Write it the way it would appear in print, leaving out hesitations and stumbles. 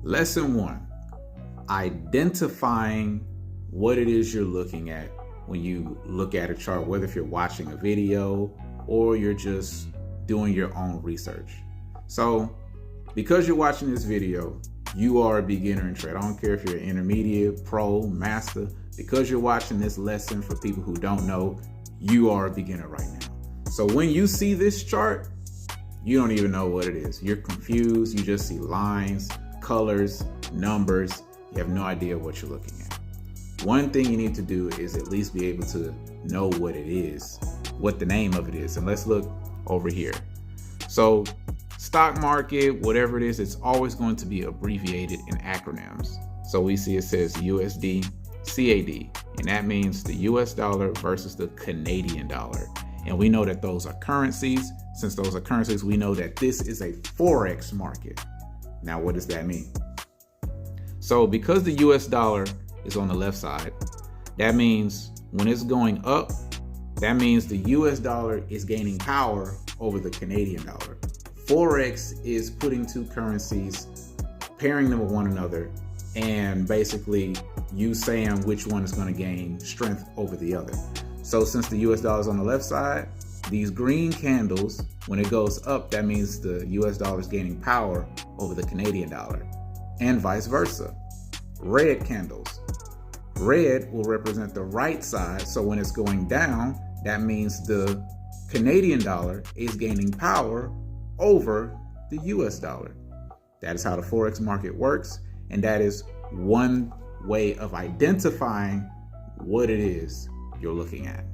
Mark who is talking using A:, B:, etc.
A: Lesson 1, identifying what it is you're looking at when you look at a chart, whether if you're watching a video or you're just doing your own research. So because you're watching this video, you are a beginner in trade. I don't care if you're intermediate, pro, master. Because you're watching this lesson, for people who don't know, you are a beginner right now. So when you see this chart, you don't even know what it is. You're confused. You just see lines, colors, numbers. You have no idea what you're looking at. One thing you need to do is at least be able to know what it is, what the name of it is. And let's look over here. So stock market, whatever it is, it's always going to be abbreviated in acronyms. So we see it says USD, CAD, and that means the US dollar versus the Canadian dollar. And we know that those are currencies. Since those are currencies, we know that this is a Forex market. Now, what does that mean? So because the US dollar is on the left side, that means when it's going up, that means the US dollar is gaining power over the Canadian dollar. Forex is putting two currencies, pairing them with one another, and basically you saying which one is going to gain strength over the other. So since the US dollar is on the left side, these green candles, when it goes up, that means the US dollar is gaining power over the Canadian dollar, and vice versa. Red candles. Red will represent the right side, so when it's going down, that means the Canadian dollar is gaining power over the US dollar. That is how the Forex market works, and that is one way of identifying what it is you're looking at.